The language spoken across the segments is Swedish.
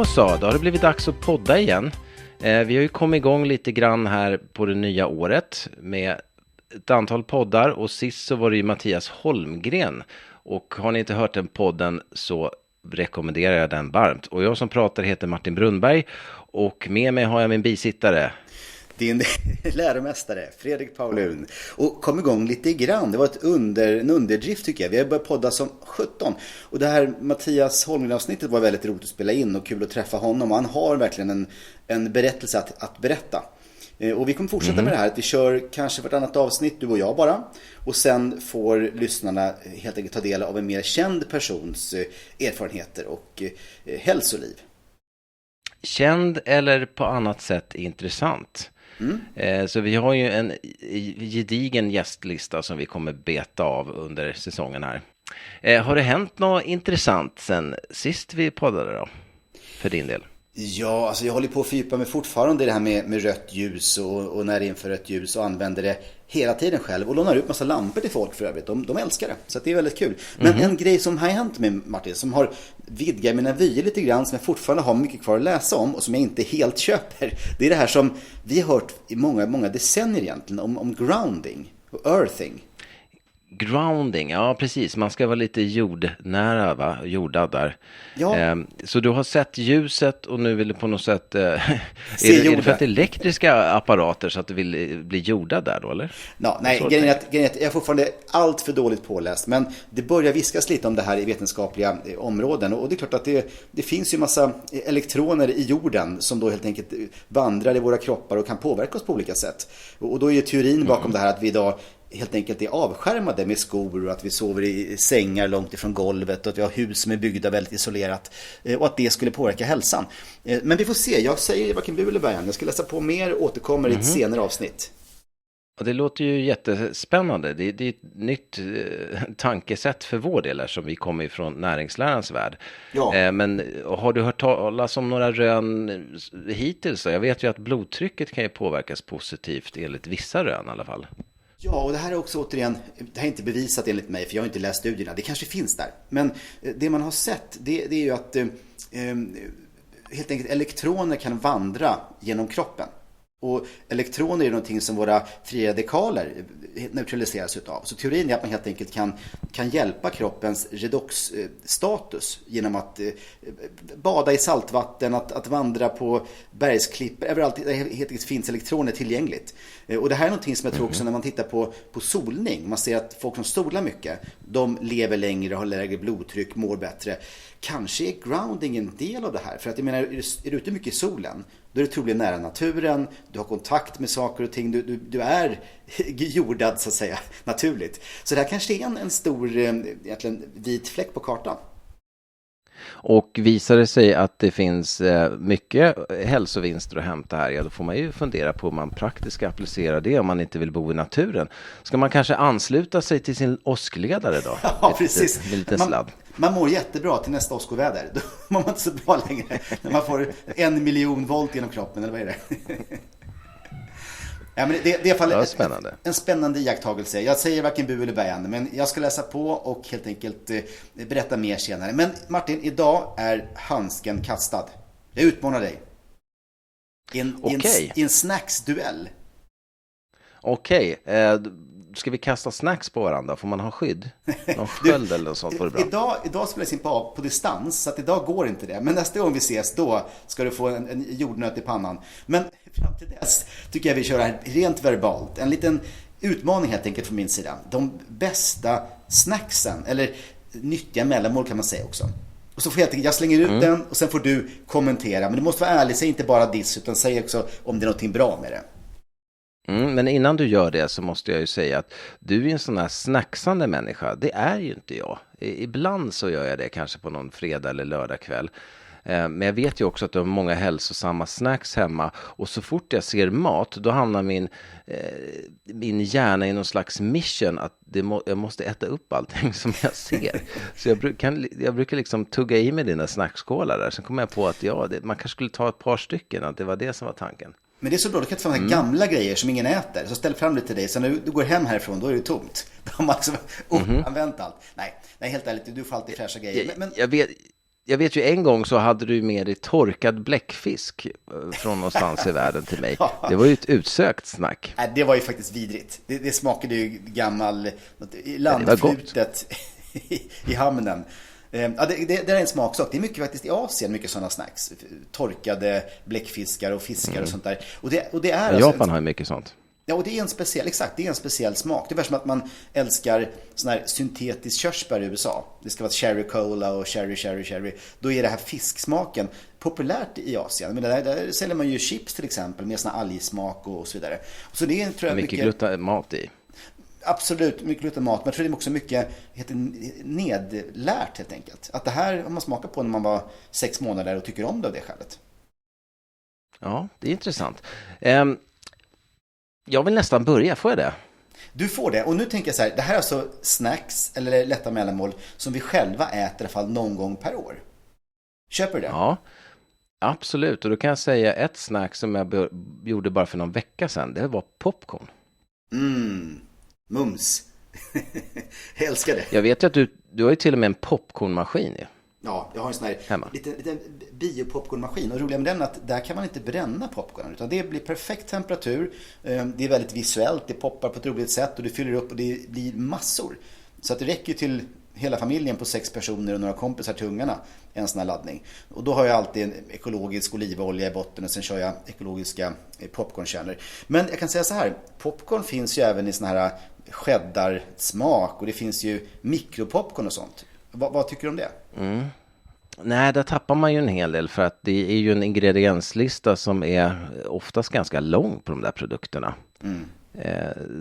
Då så, då har det blivit dags att podda igen. Vi har ju kommit igång lite grann här på det nya året med ett antal poddar, och sist så var det ju Mattias Holmgren. Och har ni inte hört den podden så rekommenderar jag den varmt. Och jag som pratar heter Martin Brunnberg, och med mig har jag min bisittare. Din läromästare, Fredrik Paulun. Och kom igång lite grann. Det var en underdrift tycker jag. Vi har börjat podda som 17. Och det här Mattias Holmgren-avsnittet var väldigt roligt att spela in och kul att träffa honom. Han har verkligen en berättelse att berätta. Och vi kommer fortsätta med det här. Att vi kör kanske vartannat avsnitt, du och jag bara. Och sen får lyssnarna helt enkelt ta del av en mer känd persons erfarenheter och hälsoliv. Känd eller på annat sätt intressant. Så vi har ju en gedigen gästlista som vi kommer beta av under säsongen här. Har det hänt något intressant sen sist vi poddade då? För din del? Ja, alltså jag håller på att fördjupa mig fortfarande i det här med rött ljus och när det inför rött ljus, och använder det hela tiden själv och lånar ut massa lampor till folk för övrigt. De älskar det, så det är väldigt kul. Men en grej som har hänt med Martin, som har vidgat mina vyer lite grann, som jag fortfarande har mycket kvar att läsa om och som jag inte helt köper, det är det här som vi har hört i många decennier egentligen, om grounding och earthing. Grounding, ja precis. Man ska vara lite jordnära, va? Jordad där. Ja. Så du har sett ljuset och nu vill du på något sätt... är det för att elektriska apparater så att du vill bli jordad där då, eller? Ja, nej, grejen är att jag är fortfarande allt för dåligt påläst. Men det börjar viskas lite om det här i vetenskapliga områden. Och det är klart att det finns ju massa elektroner i jorden som då helt enkelt vandrar i våra kroppar och kan påverka oss på olika sätt. Och då är ju teorin bakom det här att vi idag helt enkelt är avskärmade med skor, och att vi sover i sängar långt ifrån golvet, och att vi har hus som är byggda väldigt isolerat, och att det skulle påverka hälsan. Men vi får se, jag säger varken bu eller bärgan. Jag ska läsa på mer och återkommer i ett senare avsnitt. Och det låter ju jättespännande. Det är ett nytt tankesätt för vår del här, som vi kommer ifrån näringslärans värld. Ja. Men har du hört talas om några rön hittills? Jag vet ju att blodtrycket kan ju påverkas positivt enligt vissa rön i alla fall. Ja, och det här är också återigen, det här är inte bevisat enligt mig, för jag har inte läst studierna. Det kanske finns där. Men det man har sett, det är ju att helt enkelt elektroner kan vandra genom kroppen. Och elektroner är någonting som våra fria radikaler neutraliseras utav. Så teorin är att man helt enkelt kan hjälpa kroppens redoxstatus genom att bada i saltvatten, att vandra på bergsklippor, överallt där helt enkelt finns elektroner tillgängligt. Och det här är någonting som jag tror också när man tittar på solning. Man ser att folk som solar mycket, de lever längre, har lägre blodtryck, mår bättre. Kanske är grounding en del av det här. För att jag menar, är du ute mycket i solen, då är du troligen nära naturen, du har kontakt med saker och ting, du är jordad så att säga, naturligt. Så det här kanske är en stor egentligen vit fläck på kartan. Och visar det sig att det finns mycket hälsovinster att hämta här, ja då får man ju fundera på om man praktiskt ska applicera det om man inte vill bo i naturen. Ska man kanske ansluta sig till sin åskledare då? Ja, precis. Med lite sladd. Man mår jättebra till nästa åskoväder. Då mår man inte så bra längre. När man får 1 miljon volt genom kroppen, eller vad är det? Ja, men det är i alla fall en spännande iakttagelse. Jag säger varken bu eller bärgande, men jag ska läsa på och helt enkelt berätta mer senare. Men Martin, idag är handsken kastad. Jag utmanar dig. I en snacksduell. Okej. Ska vi kasta snacks på varandra? Får man ha skydd? Någon sköld eller något sånt? Idag spelas in på distans, så att idag går inte det. Men nästa gång vi ses, då ska du få en jordnöt i pannan. Men fram till dess tycker jag vi kör här rent verbalt. En liten utmaning helt enkelt från min sida. De bästa snacksen, eller nyttiga mellanmål kan man säga också. Och så får jag slänger ut den och sen får du kommentera. Men du måste vara ärlig, säg inte bara diss, utan säg också om det är någonting bra med det. Men innan du gör det så måste jag ju säga att du är en sån här snacksande människa. Det är ju inte jag. Ibland så gör jag det kanske på någon fredag eller lördagkväll. Men jag vet ju också att du har många hälsosamma snacks hemma. Och så fort jag ser mat, då hamnar min hjärna i någon slags mission att jag måste äta upp allting som jag ser. Så jag brukar liksom tugga i med dina snackskålar där. Sen kom jag på att man kanske skulle ta ett par stycken. Att det var det som var tanken. Men det är så bra, du kan inte få gamla grejer som ingen äter. Så ställ fram det till dig, så när du går hem härifrån, då är det tomt. Då har man liksom använt allt. Nej, helt ärligt, du får alltid fräscha grejer. Jag vet... Jag vet ju en gång så hade du med dig torkad bläckfisk från någonstans i världen till mig. Det var ju ett utsökt snack. Nej, det var ju faktiskt vidrigt. Det smakade ju gammal landflutet i hamnen. Ja, det är en smaksak. Det är mycket faktiskt i Asien, mycket sådana snacks. Torkade bläckfiskar och fiskar och sånt där. Och det är Japan har ju mycket sånt. Ja, och det är en speciell smak. Det är som att man älskar sån här syntetisk körsbär i USA. Det ska vara cherry cola och cherry. Då är det här fisksmaken populärt i Asien. Men där säljer man ju chips till exempel med sån här algsmak och så vidare. Så det är, tror jag, mycket glutamat i. Absolut, mycket glutamat. Men jag tror det är också mycket nedlärt helt enkelt. Att det här har man smakat på när man var 6 månader och tycker om det av det skälet. Ja, det är intressant. Jag vill nästan börja, får jag det? Du får det, och nu tänker jag så här, det här är alltså snacks eller lätta mellanmål som vi själva äter i alla fall någon gång per år. Köper du det? Ja, absolut. Och då kan jag säga ett snack som jag gjorde bara för någon vecka sedan, det var popcorn. Mums. Jag älskar det. Jag vet ju att du har ju till och med en popcornmaskin ju. Ja, jag har en sån här liten biopopcornmaskin. Och roliga med den är att där kan man inte bränna popcornen. Utan det blir perfekt temperatur. Det är väldigt visuellt. Det poppar på ett roligt sätt. Och det fyller upp och det blir massor. Så att det räcker till hela familjen på 6 personer och några kompisar till ungarna. En sån här laddning. Och då har jag alltid en ekologisk olivolja i botten. Och sen kör jag ekologiska popcornkärnor. Men jag kan säga så här. Popcorn finns ju även i sån här cheddar-smak. Och det finns ju mikropopcorn och sånt. Vad tycker du om det? Nej, där tappar man ju en hel del, för att det är ju en ingredienslista som är oftast ganska lång på de där produkterna.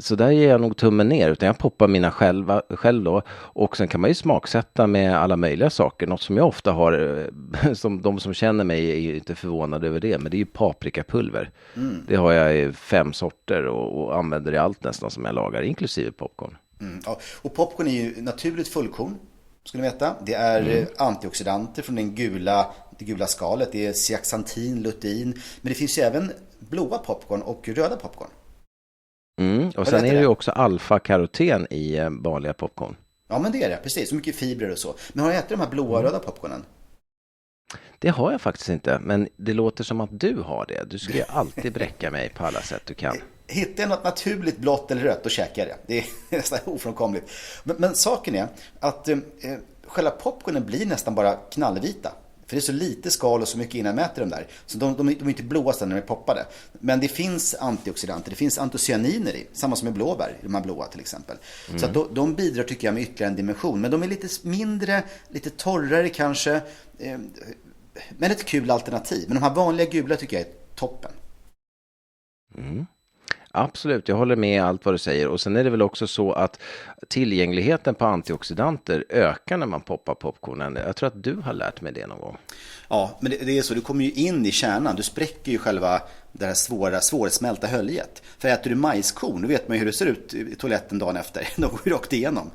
Så där ger jag nog tummen ner, utan jag poppar mina själv då. Och sen kan man ju smaksätta med alla möjliga saker. Något som jag ofta har, som de som känner mig är ju inte förvånade över det, men det är ju paprikapulver. Det har jag i 5 sorter och använder i allt nästan som jag lagar, inklusive popcorn. Ja. Och popcorn är ju naturligt fullkorn, ska ni veta. Det är antioxidanter från det gula skalet. Det är zeaxantin, lutein. Men det finns ju även blåa popcorn och röda popcorn. Och sen är det ju också alfa-karoten i vanliga popcorn. Ja, men det är det, precis. Så mycket fibrer och så. Men har du ätit de här blåa och röda popcornen? Det har jag faktiskt inte, men det låter som att du har det. Du ska ju alltid bräcka mig på alla sätt du kan. Hittar jag något naturligt blått eller rött, då käkar jag det. Det är nästan ofrånkomligt. Men saken är att själva popcornen blir nästan bara knallvita. För det är så lite skal och så mycket innan jag mäter dem där. Så de är inte blåa när de är poppade. Men det finns antioxidanter, det finns antocyaniner i. Samma som i blåbär, de här blåa till exempel. Så att de bidrar, tycker jag, med ytterligare en dimension. Men de är lite mindre, lite torrare kanske. Men ett kul alternativ. Men de här vanliga gula tycker jag är toppen. Absolut, jag håller med allt vad du säger. Och sen är det väl också så att tillgängligheten på antioxidanter ökar när man poppar popcornen. Jag tror att du har lärt mig det någon gång. Ja, men det är så. Du kommer ju in i kärnan. Du spräcker ju själva det här svårsmälta höljet. För äter du majskorn, då vet man ju hur det ser ut i toaletten dagen efter. De går ju rakt igenom.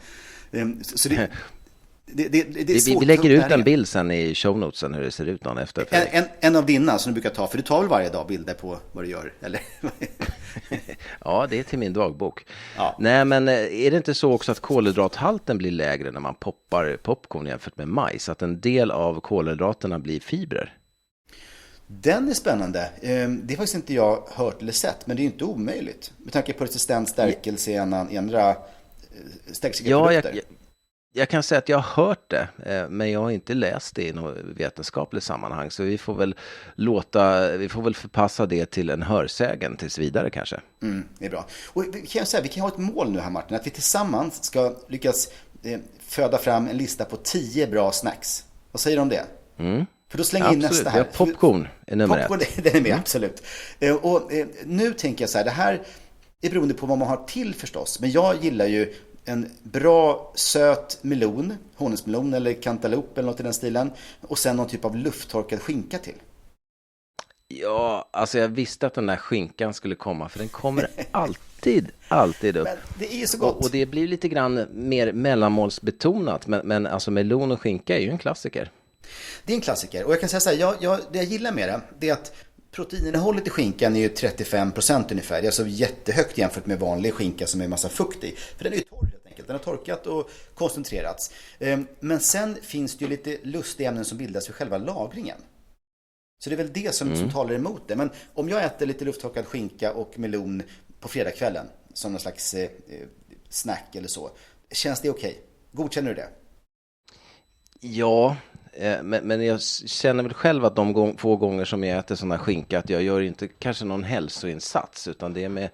Så det är svårt. Vi lägger ut en bild sen i shownotesen hur det ser ut dagen efter. En av dina som du brukar ta, för du tar väl varje dag bilder på vad du gör, eller? Ja, det är till min dagbok. Ja. Nej, men är det inte så också att kolhydrathalten blir lägre när man poppar popcorn jämfört med majs? Att en del av kolhydraterna blir fibrer? Den är spännande. Det har faktiskt inte jag hört eller sett, men det är inte omöjligt. Med tanke på resistent stärkelse i andra stärkelseprodukter. Jag kan säga att jag har hört det, men jag har inte läst det i något vetenskapligt sammanhang. Så vi får väl förpassa det till en hörsägen tills vidare kanske. Det är bra. Och vi kan ha ett mål nu här, Martin, att vi tillsammans ska lyckas föda fram en lista på 10 bra snacks. Vad säger du om det? För då slänger in nästa här. Popcorn är nummer 1. Popcorn, den är med, absolut. Och nu tänker jag så här, det här är beroende på vad man har till förstås. Men jag gillar ju en bra söt melon, honungsmelon eller cantaloupe eller något i den stilen. Och sen någon typ av lufttorkad skinka till. Ja, alltså jag visste att den där skinkan skulle komma, för den kommer alltid upp. Men det är ju så gott. Och det blir lite grann mer mellanmålsbetonat, men alltså melon och skinka är ju en klassiker. Det är en klassiker. Och jag kan säga så här, det jag gillar med det är att proteininnehållet i skinkan är ju 35% ungefär. Det är alltså jättehögt jämfört med vanlig skinka som är massa fukt i. För den är ju torr helt enkelt. enkelt. Den har torkat och koncentrerats. Men sen finns det ju lite lustiga ämnen som bildas vid själva lagringen. Så det är väl det som talar emot det. Men om jag äter lite lufttorkad skinka och melon på fredagskvällen som någon slags snack eller så, känns det okej? Godkänner du det? Ja, men jag känner väl själv att de få gånger som jag äter sån här skinka att jag gör inte kanske någon hälsoinsats, utan det är med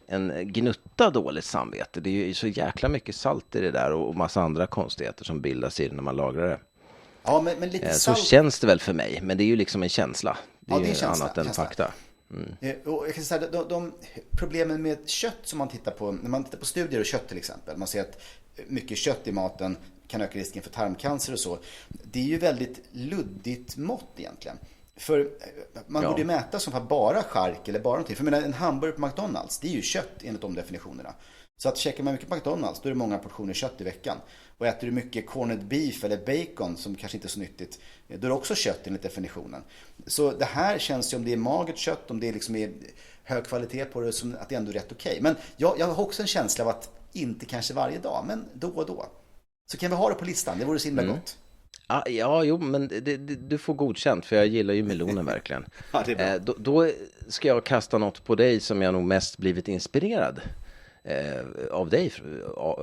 en gnutta dåligt samvete. Det är ju så jäkla mycket salt i det där och massa andra konstigheter som bildas i det när man lagrar det. Ja, men lite så salt... känns det väl för mig, men det är ju liksom en känsla. Det är ju känsla, annat än fakta. Och jag kan säga de problemen med kött som man tittar på, när man tittar på studier och kött till exempel, man ser att mycket kött i maten kan öka risken för tarmcancer och så. Det är ju väldigt luddigt mått egentligen. För man borde ju mäta som för bara chark eller bara någonting. För jag menar, en hamburgare på McDonalds, det är ju kött enligt de definitionerna. Så att käkar man mycket McDonalds, då är det många portioner kött i veckan. Och äter du mycket corned beef eller bacon, som kanske inte är så nyttigt, då är det också kött enligt definitionen. Så det här känns ju, om det är magert kött, om det liksom är hög kvalitet på det, som att det är ändå rätt okej. Men jag har också en känsla av att inte kanske varje dag, men då och då. Så kan vi ha det på listan, det vore så himla gott. Ja, jo, men du får godkänt, för jag gillar ju melonen verkligen. Ja, det är bra. Då ska jag kasta något på dig som jag nog mest blivit inspirerad av dig,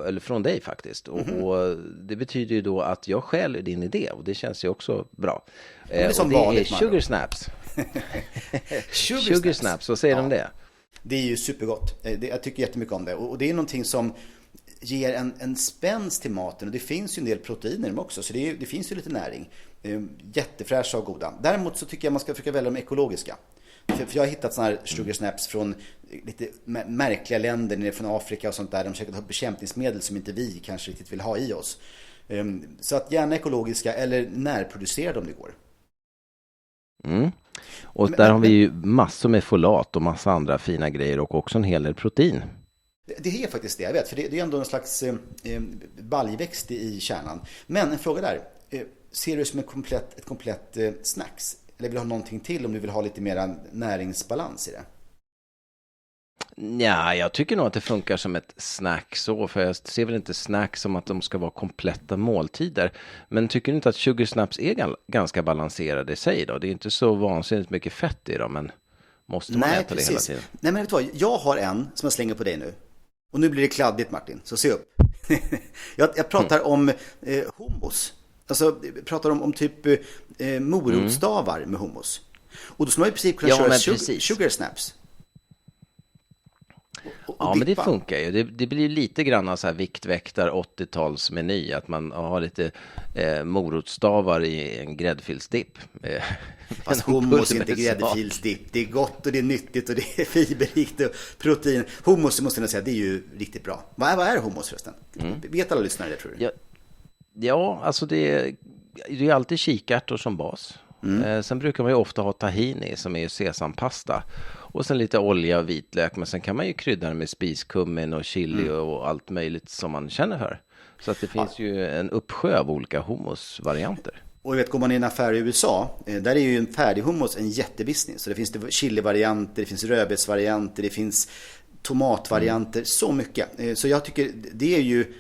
eller från dig faktiskt. Och det betyder ju då att jag stjäl din idé, och det känns ju också bra. Det är och det är sugar snaps. Sugar snaps, vad säger du om det? Det är ju supergott. Jag tycker jättemycket om det. Och det är någonting som ger en spänst till maten. Och det finns ju en del proteiner i dem också. Så det finns ju lite näring. Jättefräscha och goda. Däremot så tycker jag man ska försöka välja de ekologiska. För jag har hittat såna här sugar snaps från lite märkliga länder nere från Afrika och sånt där. De försöker ha bekämpningsmedel som inte vi kanske riktigt vill ha i oss. Så att gärna ekologiska eller närproducerade om det går. Och där har vi ju massor med folat och massa andra fina grejer, och också en hel del protein. Det är faktiskt det, jag vet. För det är ändå en slags baljväxt i kärnan. Men en fråga där. Ser du det som ett komplett snacks? Eller vill du ha någonting till om du vill ha lite mer näringsbalans i det? Ja, jag tycker nog att det funkar som ett snack så, för jag ser väl inte snack som att de ska vara kompletta måltider. Men tycker du inte att sugar snaps är ganska balanserade i sig då? Det är inte så vansinnigt mycket fett i dem, men måste man äta det hela tiden? Nej, men vet du vad? Jag har en som jag slänger på dig nu. Och nu blir det kladdigt, Martin, så se upp. jag pratar om hummus. Alltså, jag pratar om typ morotstavar med hummus. Och då ska man i princip kunna köra sugar snaps. Ja, men det funkar ju. Det blir lite grann så här viktväktar 80-talsmeny, att man har lite morotstavar i en gräddfilsdipp. Fast hummus är inte gräddfilsdipp. Det är gott och det är nyttigt och det är fiberrikt och protein. Hummus, måste jag säga, det är ju riktigt bra. Vad är hummus förresten? Vet alla lyssnare det, tror du? Ja, alltså det är alltid kikärtor som bas. Sen brukar man ju ofta ha tahini, som är ju sesampasta. Och sen lite olja och vitlök. Men sen kan man ju krydda med spiskummin och chili och allt möjligt som man känner för. Så att det finns ju en uppsjö av olika hummusvarianter. Och jag vet, går man i en affär i USA, där är ju en färdig hummus en jättebusiness. Så det finns chili-varianter, det finns rödbetsvarianter, det finns tomatvarianter, så mycket. Så jag tycker det är ju,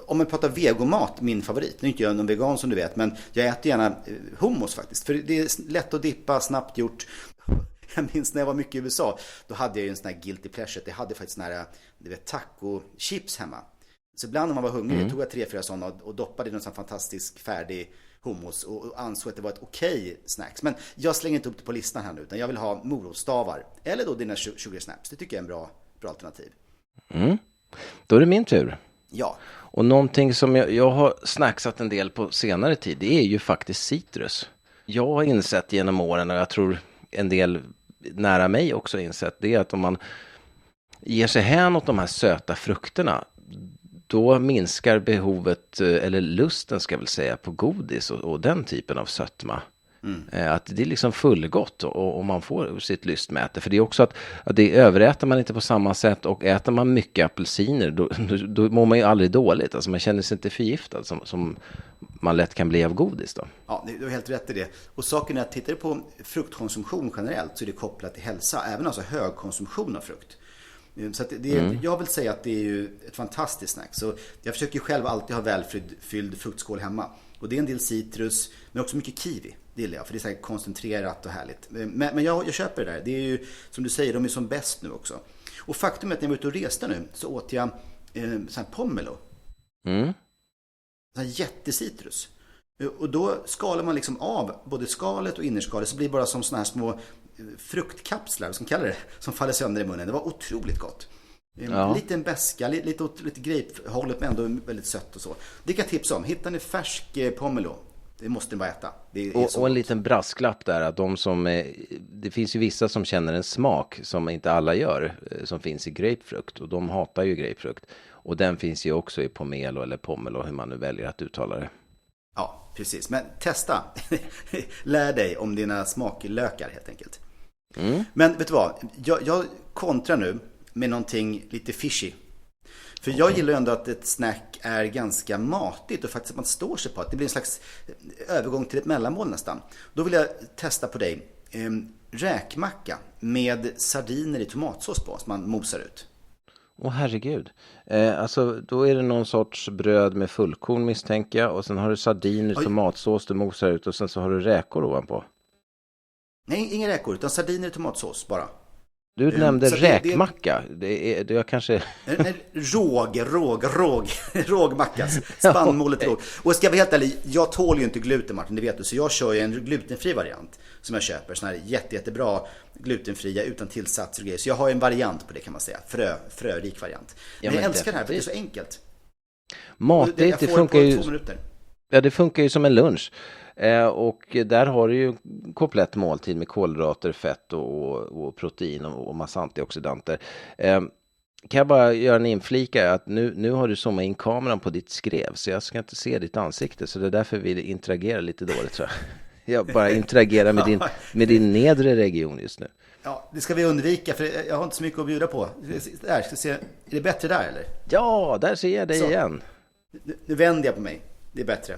om man pratar vegomat, min favorit. Nu är inte jag någon vegan som du vet, men jag äter gärna hummus faktiskt. För det är lätt att dippa, snabbt gjort. Jag minns när jag var mycket i USA, då hade jag ju en sån här guilty pleasure. Jag hade faktiskt sån här, taco-chips hemma. Så ibland när man var hungrig tog jag 3-4 sådana och doppade i någon sån fantastisk färdig hummus och ansåg att det var ett okej snacks. Men jag slänger inte upp det på listan här nu, utan jag vill ha morotstavar. Eller då dina sugar snaps. Det tycker jag är en bra alternativ. Då är det min tur. Ja. Och någonting som jag har snacksat en del på senare tid, det är ju faktiskt citrus. Jag har insett genom åren, och jag tror en del nära mig också insett, det är att om man ger sig hän åt de här söta frukterna, då minskar behovet, eller lusten ska jag väl säga, på godis och den typen av sötma. Att det är liksom fullgott och man får sitt lystmäte. För det är också att det överäter man inte på samma sätt, och äter man mycket apelsiner då mår man ju aldrig dåligt. Alltså man känner sig inte förgiftad som man lätt kan bli av godis då. Ja, du har helt rätt i det. Och saken är att tittar du på fruktkonsumtion generellt, så är det kopplat till hälsa. Även alltså hög konsumtion av frukt. Så att jag vill säga att det är ju ett fantastiskt snack. Så jag försöker ju själv alltid ha välfylld fruktskål hemma. Och det är en del citrus, men också mycket kiwi. Det gillar jag, för det är så här koncentrerat och härligt. Men jag köper det där. Det är ju, som du säger, de är som bäst nu också. Och faktum är att när jag var ute och reste nu så åt jag sån här pomelo. Sån här jättecitrus. Och då skalar man liksom av både skalet och innerskalet, så blir det bara som såna här små fruktkapslar, som kallar det, som faller sönder i munnen. Det var otroligt gott. Lite en beska, lite grapehållet, men ändå väldigt sött och så. Det kan jag tipsa om. Hittar ni färsk pomelo, det måste ni bara äta. Och en liten brasklapp där, att det finns ju vissa som känner en smak som inte alla gör, som finns i grapefrukt, och de hatar ju grapefrukt. Och den finns ju också i pomelo eller pomelo, hur man nu väljer att uttala det. Ja, precis. Men testa. Lär dig om dina smaklökar helt enkelt. Men vet du vad? Jag kontrar nu med någonting lite fishy. För jag gillar ju ändå att ett snack är ganska matigt och faktiskt att man står sig på att det blir en slags övergång till ett mellanmål nästan. Då vill jag testa på dig räkmacka med sardiner i tomatsås på, som man mosar ut. Herregud. Alltså då är det någon sorts bröd med fullkorn, misstänker jag. Och sen har du sardiner, tomatsås du mosar ut, och sen så har du räkor ovanpå. Nej, inga räkor, utan sardiner i tomatsås bara. Du nämnde räkmacka. Det är kanske... Rågmacka. Spannmålet råg. Och ska vi helt ärlig, jag tål ju inte gluten, Martin, det vet du. Så jag kör ju en glutenfri variant som jag köper. Sån här jättebra glutenfria utan tillsatser och grejer. Så jag har en variant på det, kan man säga. Frörik variant. Men jag älskar det här för det är så enkelt. Matigt, det funkar ju... 2 minuter. Ja, det funkar ju som en lunch. Och där har du ju komplett måltid med kolhydrater, fett och protein och massa antioxidanter. Kan jag bara göra en inflika att nu har du zoomat in kameran på ditt skrev, så jag ska inte se ditt ansikte, så det är därför vi interagerar lite dåligt, tror jag. Jag bara interagerar med din nedre region just nu. Ja, det ska vi undvika, för jag har inte så mycket att bjuda på. Där, ska se. Är det bättre där, eller? Ja, där ser jag dig så. Igen. Nu vänder jag på mig. Det är bättre.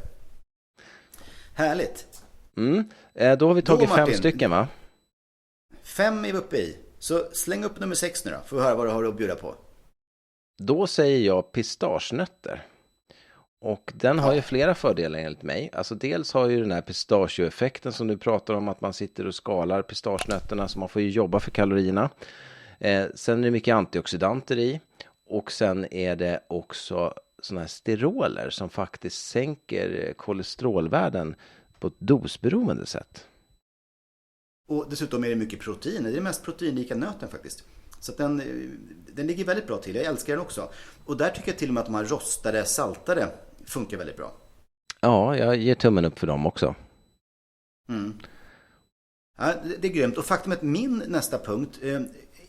Härligt. Då har vi tagit 5 stycken, va? 5 är vi uppe i. Så släng upp nummer 6 nu då. Får vi höra vad du har att bjuda på. Då säger jag pistagenötter. Och den har ju flera fördelar enligt mig. Alltså dels har ju den här pistachioeffekten som du pratar om, att man sitter och skalar pistagenötterna, så man får ju jobba för kalorierna. Sen är det mycket antioxidanter i. Och sen är det också såna här steroler som faktiskt sänker kolesterolvärden på ett dosberoende sätt. Och dessutom är det mycket protein. Det är den mest proteinrika nöten faktiskt. Så att den ligger väldigt bra till. Jag älskar den också. Och där tycker jag till och med att de här rostade, saltade funkar väldigt bra. Ja, jag ger tummen upp för dem också. Ja, det är grymt. Och faktum är att min nästa punkt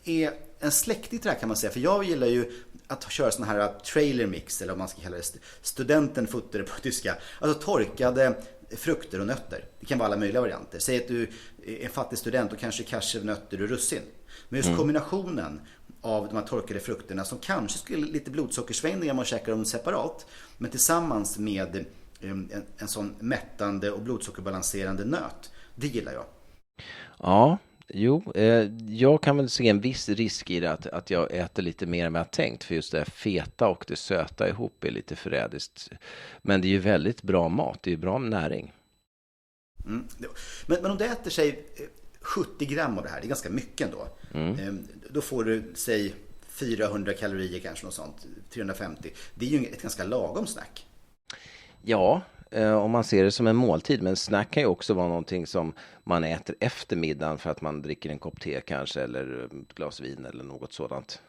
är en släktig till det här, kan man säga. För jag gillar ju att köra såna här trailer mix, eller vad man ska kalla det, studentenfutter på tyska. Alltså torkade frukter och nötter. Det kan vara alla möjliga varianter. Säg att du är en fattig student och kanske cashewnötter och russin. Men just kombinationen av de här torkade frukterna, som kanske skulle lite blodsockersvängningar om man käkar dem separat, men tillsammans med en sån mättande och blodsockerbalanserande nöt. Det gillar jag. Ja, jag kan väl se en viss risk i det, att jag äter lite mer än jag tänkt, för just det feta och det söta ihop är lite förrädiskt. Men det är ju väldigt bra mat, det är ju bra näring. Men om du äter sig 70 gram av det här, det är ganska mycket ändå. Då får du, säg 400 kalorier kanske, något sånt, 350. Det är ju ett ganska lagom snack. Ja, om man ser det som en måltid. Men snack kan ju också vara någonting som man äter efter middagen för att man dricker en kopp te kanske, eller ett glas vin eller något sådant.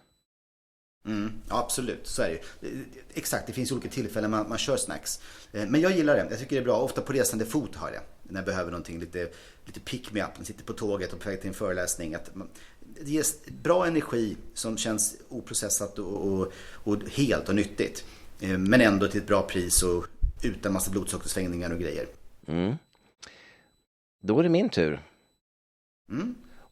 Ja, absolut, så är det ju. Exakt, det finns olika tillfällen man kör snacks. Men jag gillar det, jag tycker det är bra. Ofta på resande fot har jag, när jag behöver någonting lite pick me up. Man sitter på tåget och på väg till en föreläsning. Det ger bra energi som känns oprocessat och helt och nyttigt. Men ändå till ett bra pris och utan massa blodsockersvängningar och grejer. Då är det min tur.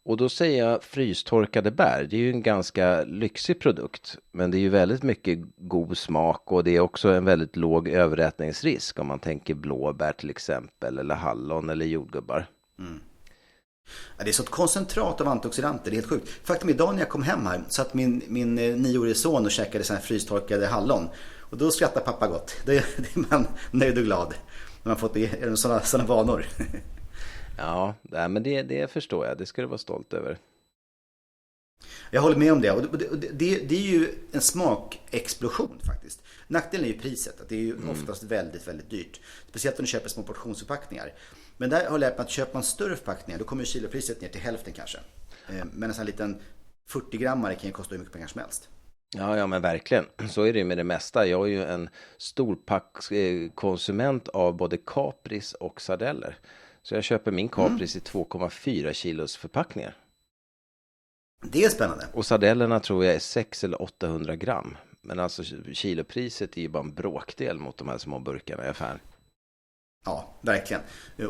Och då säger jag frystorkade bär. Det är ju en ganska lyxig produkt, men det är ju väldigt mycket god smak, och det är också en väldigt låg överätningsrisk om man tänker blåbär till exempel, eller hallon eller jordgubbar. Ja, det är så ett koncentrat av antioxidanter, det är helt sjukt. Faktum är, idag när jag kom hem här så att min 9-årige son och käkade såna här frystorkade hallon. Och då skrattar pappa gott. Det är man nöjd och glad när man fått sådana vanor. Ja, men det förstår jag. Det ska du vara stolt över. Jag håller med om det. Och det är ju en smakexplosion faktiskt. Nackdelen är ju priset. Att det är ju oftast väldigt, väldigt dyrt. Speciellt om du köper små portionsförpackningar. Men där har jag lärt mig att köper man större förpackningar, då kommer kilopriset ner till hälften kanske. Men en sån här liten 40-grammare kan ju kosta hur mycket pengar som helst. Ja, men verkligen. Så är det ju med det mesta. Jag är ju en storpackskonsument av både Capris och sardeller. Så jag köper min Capris i 2,4 kilos förpackningar. Det är spännande. Och sardellerna tror jag är 600 eller 800 gram. Men alltså kilopriset är ju bara en bråkdel mot de här små burkarna i affären. Ja, verkligen.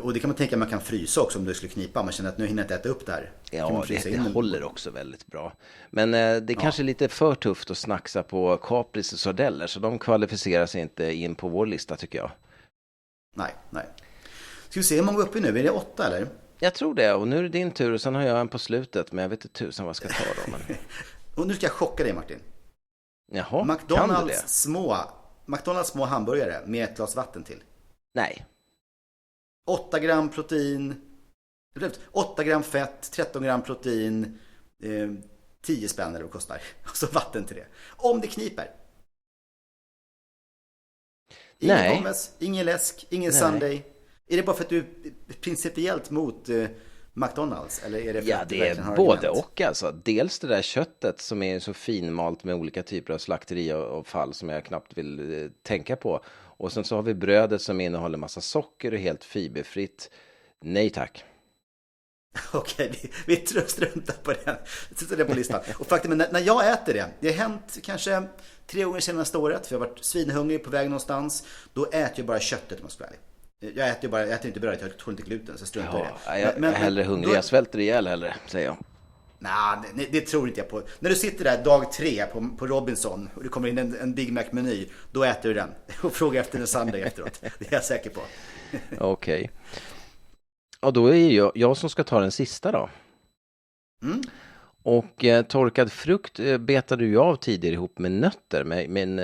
Och det kan man tänka att man kan frysa också om du skulle knipa. Man känner att nu hinner jag inte äta upp det här. Ja, det håller också väldigt bra. Men det är kanske lite för tufft att snacksa på Capris och sardeller. Så de kvalificerar sig inte in på vår lista tycker jag. Nej. Ska vi se hur många uppe nu? Är det 8 eller? Jag tror det. Och nu är det din tur och sen har jag en på slutet. Men jag vet inte tusan vad jag ska ta då. Men... Och nu ska jag chocka dig Martin. Jaha, McDonalds små hamburgare med ett glas vatten till. Nej. 8 gram protein, 8 gram fett, 13 gram protein, 10 spänn eller vad det kostar. Och så vatten till det. Om det kniper. Ingen pommes, ingen läsk, ingen Sunday. Är det bara för att du är principiellt mot McDonalds? Eller är det för att det är både och alltså. Dels det där köttet som är så finmalt med olika typer av slakteriavfall som jag knappt vill tänka på. Och sen så har vi brödet som innehåller massa socker och helt fiberfritt. Nej tack. Okej, vi struntar på den. Sätter det på listan. Och faktiskt, när jag äter det har hänt kanske 3 gånger senaste året. För jag har varit svinhungrig på väg någonstans. Då äter jag bara köttet om jag ska vara ärlig. Jag äter inte brödet, jag tår inte gluten så jag struntar i det. Jag är hellre hungrig, jag svälter ihjäl hellre, säger jag. Nej, det tror inte jag på. När du sitter där dag 3 på Robinson och det kommer in en Big Mac-meny, då äter du den. Och frågar efter en Sunday efteråt. Det är jag säker på. Okej. Och då är jag som ska ta den sista då. Och torkad frukt betar du ju av tidigare ihop med nötter. Men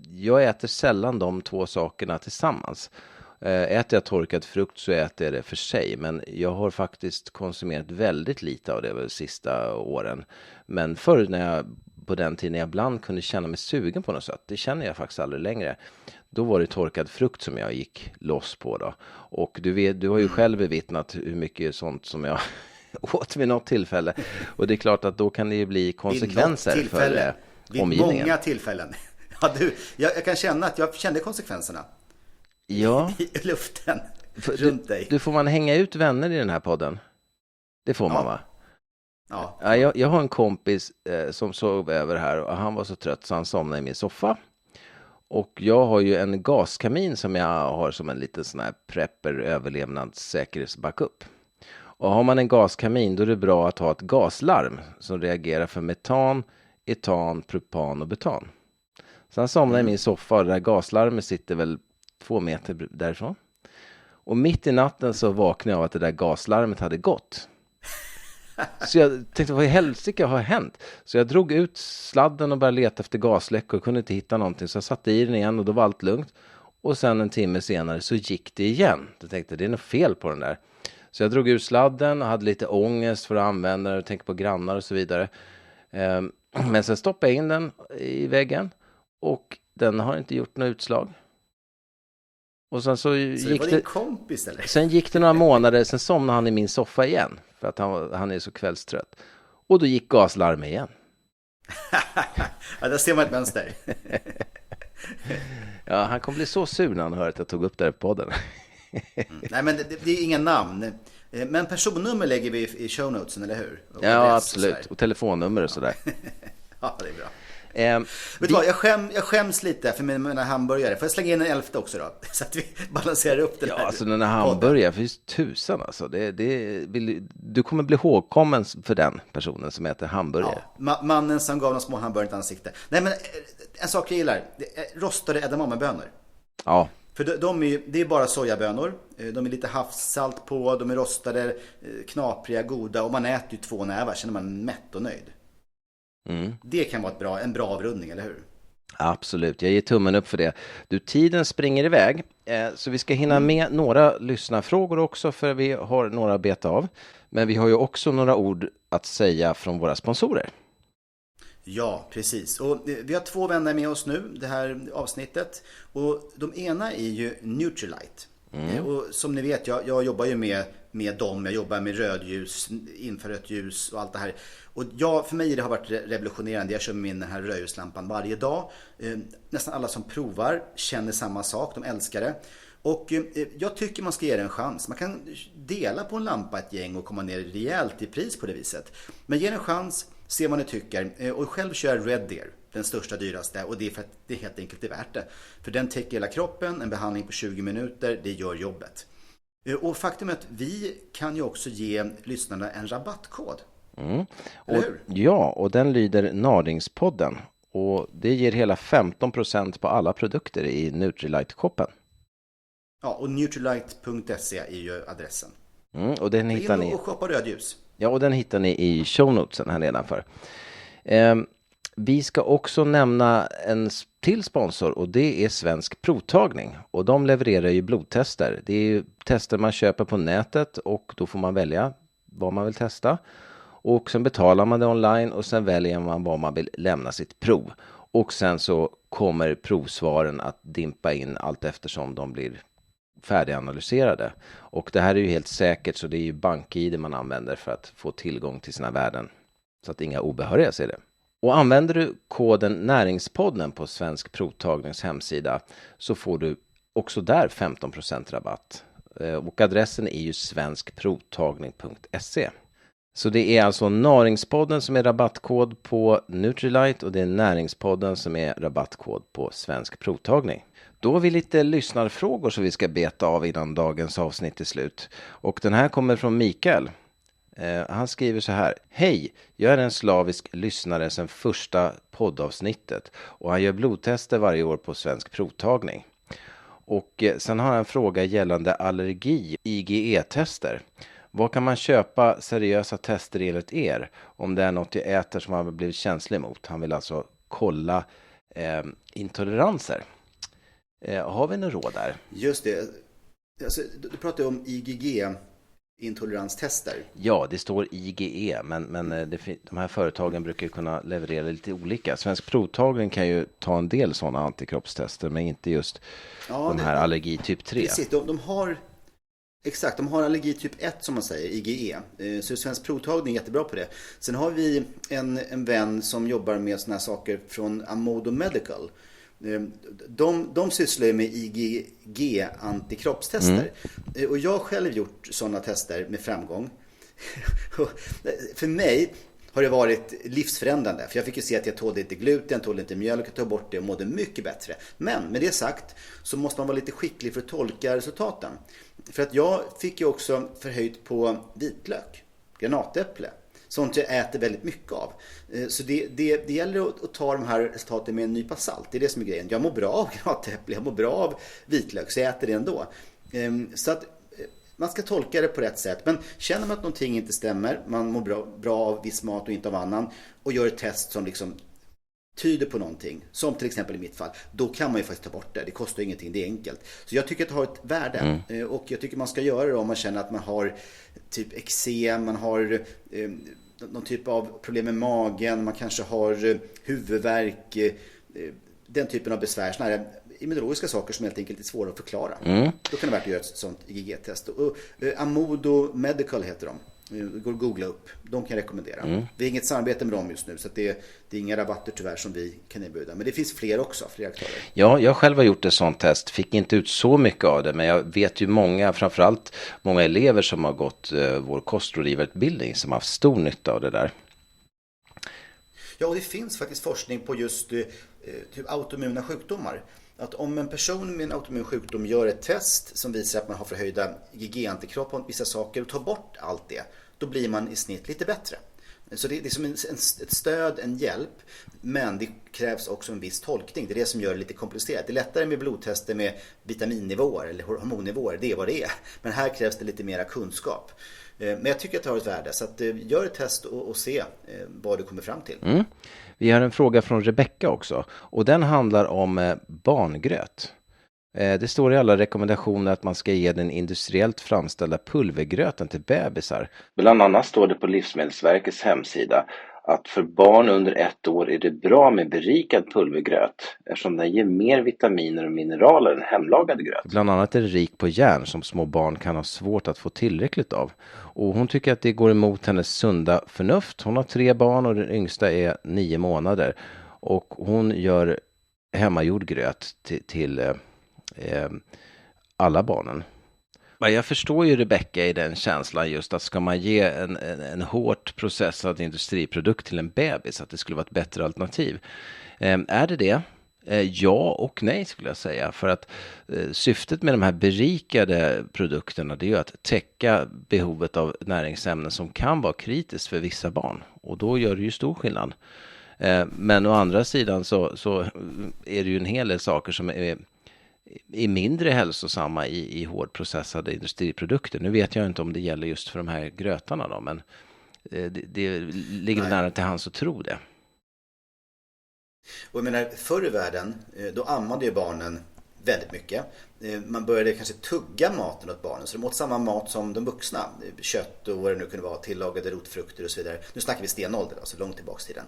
jag äter sällan de två sakerna tillsammans. Äter jag torkad frukt så äter jag det för sig. Men jag har faktiskt konsumerat väldigt lite av det de sista åren. Men förr på den tiden jag ibland kunde känna mig sugen på något sätt. Det känner jag faktiskt aldrig längre. Då var det torkad frukt som jag gick loss på då. Och du har ju själv bevittnat hur mycket sånt som jag åt vid något tillfälle. Och det är klart att då kan det ju bli konsekvenser för omgivningen. Vid många tillfällen. Ja, jag kan känna att jag kände konsekvenserna. Ja. I luften runt dig. Du får man hänga ut vänner i den här podden? Det får man va? Ja. Jag har en kompis som sov över här och han var så trött så han somnade i min soffa. Och jag har ju en gaskamin som jag har som en liten sån här prepper överlevnadssäkerhetsbackup. Och har man en gaskamin då är det bra att ha ett gaslarm som reagerar för metan, etan, propan och butan. Så han somnade i min soffa och det där gaslarmet sitter väl 2 meter därifrån. Och mitt i natten så vaknade jag av att det där gaslarmet hade gått. Så jag tänkte, vad i helsike har hänt? Så jag drog ut sladden och började leta efter gasläckor och kunde inte hitta någonting. Så jag satte i den igen och då var allt lugnt. Och sen en timme senare så gick det igen. Jag tänkte, det är något fel på den där. Så jag drog ur sladden och hade lite ångest för att använda den och tänkte på grannar och så vidare. Men sen stoppade jag in den i väggen och den har inte gjort något utslag. Och sen så gick det din kompis eller? Sen gick det några månader, sen somnade han i min soffa igen för att han är så kvällstrött. Och då gick gaslarmet igen. Ja, där ser man ett mönster. Ja, han kommer bli så sur när han hör att jag tog upp det här på podden. Nej, men det är inga namn. Men personnummer lägger vi i show notesen, eller hur? Och ja, absolut. Och telefonnummer och sådär. Ja, det är bra. Vet du vad, jag skäms lite för mina hamburgare. Får jag slänga in en 11:e också då? Så att vi balanserar upp den här. Ja, alltså den här hamburgare, för just tusan alltså. Du kommer bli ihågkommen för den personen som äter hamburgare. Ja, mannen som gav de små hamburgare i ansikte. Nej, men en sak jag gillar. Rostade edamamebönor. Ja. För det är bara sojabönor. De är lite havssalt på, de är rostade, knapriga, goda. Och man äter ju 2 nävar, känner man mätt och nöjd. Det kan vara en bra avrundning, eller hur? Absolut, jag ger tummen upp för det. Du, tiden springer iväg, så vi ska hinna med några lyssnarfrågor också, för vi har några att beta av. Men vi har ju också några ord att säga från våra sponsorer. Ja, precis. Och vi har 2 vänner med oss nu, det här avsnittet. Och de ena är ju Nutrilite. Och som ni vet, jag jobbar ju med dem. Jag jobbar med rödljus, infrarött ljus och allt det här. Och för mig det har varit revolutionerande. Jag kör med den här rödljuslampan varje dag. Nästan alla som provar känner samma sak, de älskar det. Och jag tycker man ska ge det en chans. Man kan dela på en lampa ett gäng och komma ner rejält i pris på det viset. Men ge en chans, se vad ni tycker. Och själv kör jag Red Deer, den största, dyraste. Och det är för att det helt enkelt är värt det. För den täcker hela kroppen, en behandling på 20 minuter, det gör jobbet. Och faktum är att vi kan ju också ge lyssnarna en rabattkod. Eller hur? Ja, och den lyder Nardingspodden. Och det ger hela 15% på alla produkter i Nutrilite-koppen. Ja, och Nutrilite.se är ju adressen. Och den hittar ni. Och shoppa rödljus. Ja, och den hittar ni i shownotesen här nedanför. Vi ska också nämna en till sponsor, och det är Svensk Provtagning. Och de levererar ju blodtester. Det är ju tester man köper på nätet, och då får man välja vad man vill testa. Och sen betalar man det online, och sen väljer man vad man vill lämna sitt prov. Och sen så kommer provsvaren att dimpa in allt eftersom de blir färdiganalyserade. Och det här är ju helt säkert, så det är ju BankID man använder för att få tillgång till sina värden. Så att inga obehöriga ser det. Och använder du koden Näringspodden på Svensk Provtagnings hemsida, så får du också där 15% rabatt. Och adressen är ju svenskprovtagning.se. Så det är alltså Näringspodden som är rabattkod på Nutrilite, och det är Näringspodden som är rabattkod på Svensk Provtagning. Då har vi lite lyssnarfrågor som vi ska beta av innan dagens avsnitt är slut. Och den här kommer från Mikael. Han skriver så här: Hej, jag är en slavisk lyssnare sedan första poddavsnittet, och han gör blodtester varje år på Svensk Provtagning. Och sen har han en fråga gällande allergi, IgE-tester. Vad kan man köpa seriösa tester enligt er om det är något jag äter som han har blivit känslig mot? Han vill alltså kolla intoleranser. Har vi några råd där? Just det. Alltså, du pratar ju om IgG-intoleranstester. Ja, det står IgE, men de här företagen brukar kunna leverera lite olika. Svensk Provtagning kan ju ta en del sådana antikroppstester, men inte just de här allergi typ 3. Precis, de har allergi typ 1 som man säger, IgE. Så Svensk Provtagning är jättebra på det. Sen har vi en vän som jobbar med såna här saker från Amodo Medical. De sysslar med IgG-antikroppstester. Och jag har själv gjort sådana tester med framgång. För mig har det varit livsförändrande. För jag fick ju se att jag tålde inte gluten, tålde inte mjölk, jag tog bort det och mådde mycket bättre. Men med det sagt så måste man vara lite skicklig för att tolka resultaten. För att jag fick ju också förhöjt på vitlök, granatäpple. Sånt jag äter väldigt mycket av. Så det gäller att ta de här resultaten med en nypa salt. Det är det som är grejen. Jag mår bra av granatäpple, jag mår bra av vitlök, så jag äter det ändå. Så att man ska tolka det på rätt sätt. Men känner man att någonting inte stämmer, man mår bra av viss mat och inte av annan, och gör ett test som liksom tyder på någonting, som till exempel i mitt fall, då kan man ju faktiskt ta bort det. Det kostar ingenting, det är enkelt. Så jag tycker att det har ett värde. Och jag tycker man ska göra det om man känner att man har typ eksem, man har någon typ av problem med magen, man kanske har huvudvärk, den typen av besvär, såna här immunologiska saker som helt enkelt är svåra att förklara. Då kan det vara värt att göra ett sånt IgG-test. Och Amodo Medical heter de. Det går att googla upp. De kan jag rekommendera. Vi har inget samarbete med dem just nu, så att det är inga rabatter tyvärr som vi kan erbjuda. Men det finns fler också, fler aktörer. Ja, jag själv har gjort ett sånt test. Fick inte ut så mycket av det, men jag vet ju många, framförallt många elever som har gått vår kostrådgivarutbildning som har haft stor nytta av det där. Ja, och det finns faktiskt forskning på just typ autoimmuna sjukdomar. Att om en person med en autoimmun sjukdom gör ett test som visar att man har förhöjda IgG-antikroppar på vissa saker och tar bort allt det, då blir man i snitt lite bättre. Så det är som ett stöd, en hjälp, men det krävs också en viss tolkning. Det är det som gör det lite komplicerat. Det är lättare med blodtester med vitaminnivåer eller hormonnivåer, det är vad det är. Men här krävs det lite mera kunskap. Men jag tycker att det har ett värde, så att, gör ett test och se vad du kommer fram till. Vi har en fråga från Rebecca också, och den handlar om barngröt. Det står i alla rekommendationer att man ska ge den industriellt framställda pulvergröten till bebisar. Bland annat står det på Livsmedelsverkets hemsida att för barn under 1 år är det bra med berikad pulvergröt eftersom den ger mer vitaminer och mineraler än hemlagad gröt. Bland annat är det rik på järn som små barn kan ha svårt att få tillräckligt av. Och hon tycker att det går emot hennes sunda förnuft. Hon har 3 barn och den yngsta är 9 månader. Och hon gör hemmagjord gröt till alla barnen. Jag förstår ju Rebecca i den känslan, just att ska man ge en hårt processad industriprodukt till en bebis, att det skulle vara ett bättre alternativ. Är det det? Ja och nej skulle jag säga, för att syftet med de här berikade produkterna, det är ju att täcka behovet av näringsämnen som kan vara kritiskt för vissa barn, och då gör det ju stor skillnad. Men å andra sidan så är det ju en hel del saker som är mindre hälsosamma i hårdprocessade industriprodukter. Nu vet jag inte om det gäller just för de här grötarna då, men det ligger nära till hands att tro det. Och jag menar, förr i världen, då ammade ju barnen väldigt mycket. Man började kanske tugga maten åt barnen, så de åt samma mat som de vuxna. Kött och vad det nu kunde vara, tillagade rotfrukter och så vidare. Nu snackar vi stenålder, alltså långt tillbaks i tiden.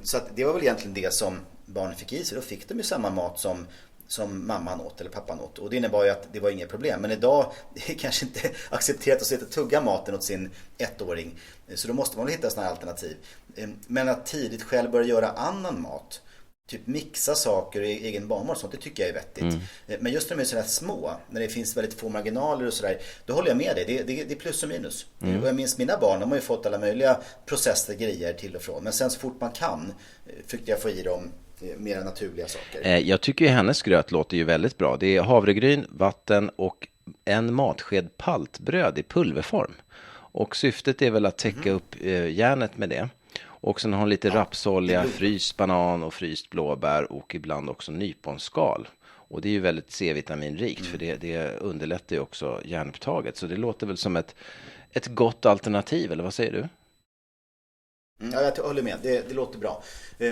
Så att det var väl egentligen det som barnen fick i sig. Då fick de ju samma mat som mamman åt eller pappan åt. Och det innebar ju att det var inget problem. Men idag är det kanske inte accepterat att sitta och tugga maten åt sin 1-åring. Så då måste man väl hitta sådana här alternativ. Men att tidigt själv börja göra annan mat, typ mixa saker i egen barnmat, sånt, det tycker jag är vettigt. Men just när de är sådär små, när det finns väldigt få marginaler och sådär, då håller jag med dig. Det är plus och minus. Och jag minns mina barn, de har ju fått alla möjliga processade grejer till och från. Men sen så fort man kan fick jag få i dem mer naturliga saker. Jag tycker ju hennes gröt låter ju väldigt bra. Det är havregryn, vatten och en matsked paltbröd i pulverform. Och syftet är väl att täcka upp järnet med det. Och sen har hon lite rapsolja, fryst banan och fryst blåbär och ibland också nyponskal. Och det är ju väldigt C-vitaminrikt för det underlättar ju också järnupptaget. Så det låter väl som ett gott alternativ, eller vad säger du? Ja, jag håller med. Det låter bra.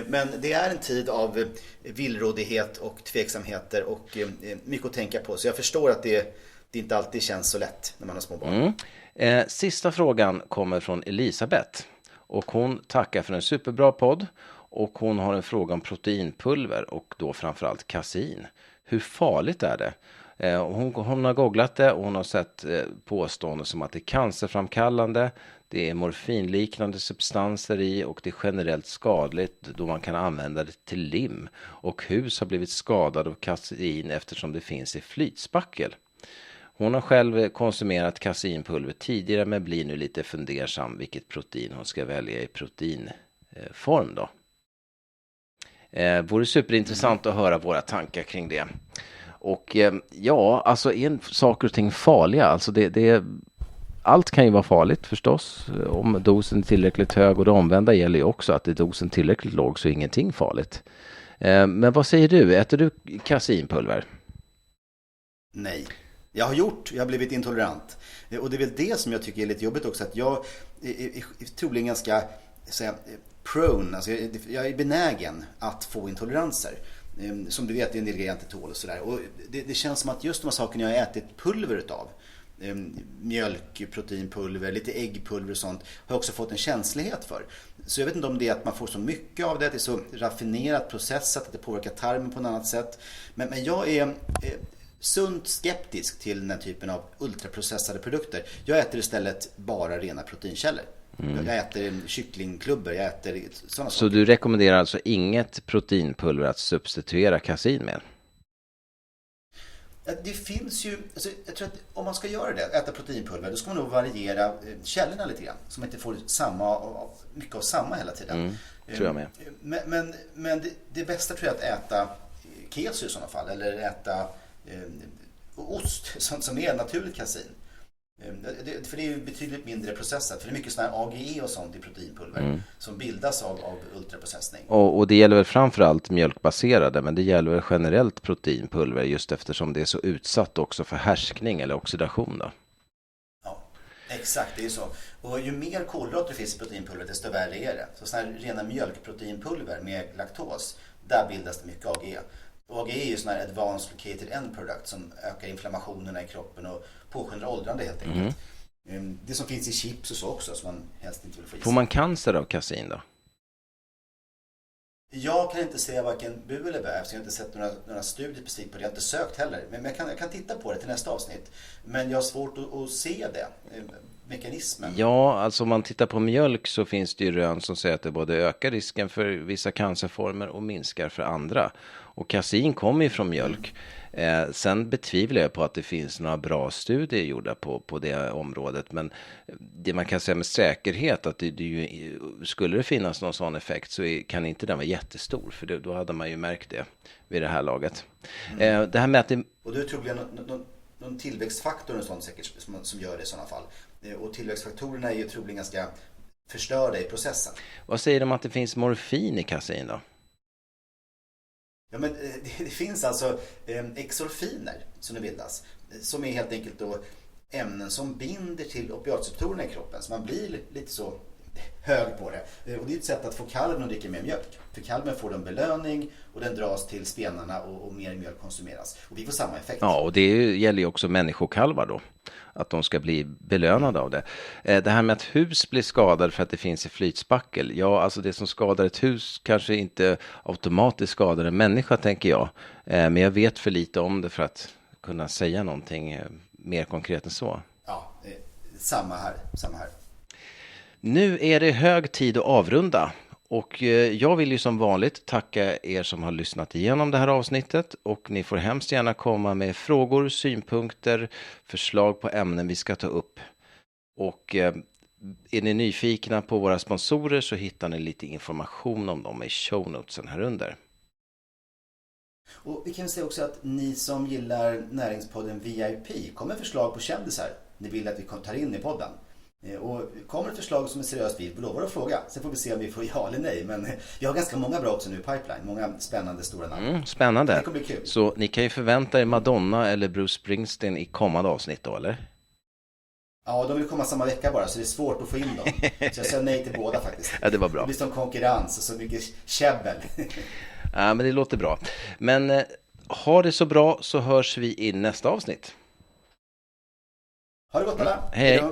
Men det är en tid av villrådighet och tveksamheter och mycket att tänka på. Så jag förstår att det inte alltid känns så lätt när man har små barn. Sista frågan kommer från Elisabeth. Och hon tackar för en superbra podd. Och hon har en fråga om proteinpulver och då framförallt kasein. Hur farligt är det? Hon har googlat det och hon har sett påståenden som att det är cancerframkallande, det är morfinliknande substanser i och det är generellt skadligt då man kan använda det till lim. Och hus har blivit skadade av kasein eftersom det finns i flytspackel. Hon har själv konsumerat kaseinpulver tidigare men blir nu lite fundersam vilket protein hon ska välja i proteinform då. Vore superintressant att höra våra tankar kring det. Och ja, alltså är saker och ting farliga? Alltså allt kan ju vara farligt förstås om dosen är tillräckligt hög, och det omvända gäller ju också att är dosen tillräckligt låg så är ingenting farligt. Men vad säger du? Äter du kaseinpulver? Nej. Jag har blivit intolerant. Och det är väl det som jag tycker är lite jobbigt också, att jag är troligen ganska prone, alltså jag är benägen att få intoleranser. Som du vet, det är en del grejer jag inte tål och sådär. Och det känns som att just de här sakerna jag har ätit pulver utav, mjölk, proteinpulver, lite äggpulver och sånt, har jag också fått en känslighet för. Så jag vet inte om det är att man får så mycket av det, att det är så raffinerat processat att det påverkar tarmen på ett annat sätt. Men jag är sunt skeptisk till den här typen av ultraprocessade produkter. Jag äter istället bara rena proteinkällor. Jag äter kycklingklubbor, jag äter sådana saker. Så du rekommenderar alltså inget proteinpulver att substituera kasein med? Det finns ju, alltså, jag tror att om man ska göra det, äta proteinpulver, då ska man nog variera källorna lite grann. Så man inte får mycket av samma hela tiden. Tror jag med. Men det bästa tror jag är att äta keso i sådana fall, eller äta ost som är naturligt kasein. För det är ju betydligt mindre processat. För det är mycket sådana här AGE och sånt i proteinpulver som bildas av ultraprocessning. Och det gäller väl framförallt mjölkbaserade, men det gäller väl generellt proteinpulver just eftersom det är så utsatt också för härskning eller oxidation då. Ja, exakt, det är så. Och ju mer kolhydrater det finns i proteinpulver, desto värre är det. Så sådana här rena mjölkproteinpulver med laktos, där bildas det mycket AGE. Och AGE är ju sån här advanced located end product som ökar inflammationerna i kroppen och påskyndar åldrande helt enkelt. Det som finns i chips och så också som man helst inte vill få i sig. Får man cancer av kasein då? Jag kan inte säga varken bu eller bä, eftersom jag inte sett några studier specifikt på det. Jag har inte sökt heller. Men jag kan titta på det till nästa avsnitt. Men jag har svårt att se det, mekanismen. Ja, alltså om man tittar på mjölk så finns det ju rön som säger att det både ökar risken för vissa cancerformer och minskar för andra. Och kasein kommer ju från mjölk. Sen betvivlar jag på att det finns några bra studier gjorda på det området. Men det man kan säga med säkerhet att skulle det finnas någon sån effekt så kan inte den vara jättestor. För då hade man ju märkt det vid det här laget. Det här med att det... Och det är troligen någon tillväxtfaktor och sånt säkert som gör det i sådana fall. Och tillväxtfaktorerna är ju troligen ganska förstörda i processen. Vad säger de om att det finns morfin i kasein då? Ja, men det finns alltså exorfiner som det bildas. Som är helt enkelt då ämnen som binder till opiatreceptorerna i kroppen. Så man blir lite så hög på det. Och det är ett sätt att få kalven att dricka mer mjölk. För kalven får en belöning och den dras till spenarna och mer mjölk konsumeras. Och vi får samma effekt. Ja, och det gäller ju också människokalvar då. Att de ska bli belönade av det. Det här med att hus blir skadade för att det finns i flytspackel. Ja, alltså det som skadar ett hus kanske inte automatiskt skadar en människa, tänker jag. Men jag vet för lite om det för att kunna säga någonting mer konkret än så. Ja, samma här. Nu är det hög tid att avrunda. Och jag vill ju som vanligt tacka er som har lyssnat igenom det här avsnittet. Och ni får hemskt gärna komma med frågor, synpunkter, förslag på ämnen vi ska ta upp. Och är ni nyfikna på våra sponsorer så hittar ni lite information om dem i shownotesen här under. Och vi kan säga också att ni som gillar Näringspodden VIP kommer förslag på kändisar ni vill att vi tar in i podden. Och kommer ett förslag som är seriöst, vi lovar att fråga. Sen får vi se om vi får ja eller nej. Men vi har ganska många bra också nu i pipeline. Många spännande stora namn. Spännande. Det kommer bli kul. Så ni kan ju förvänta er Madonna eller Bruce Springsteen i kommande avsnitt då, eller? Ja, de vill komma samma vecka bara, så det är svårt att få in dem. Så jag säger nej till båda faktiskt. Ja, det var bra. Det blir som konkurrens och så mycket käbbel. Ja, men det låter bra. Men ha det så bra så hörs vi i nästa avsnitt. Ha det gott alla. Hej.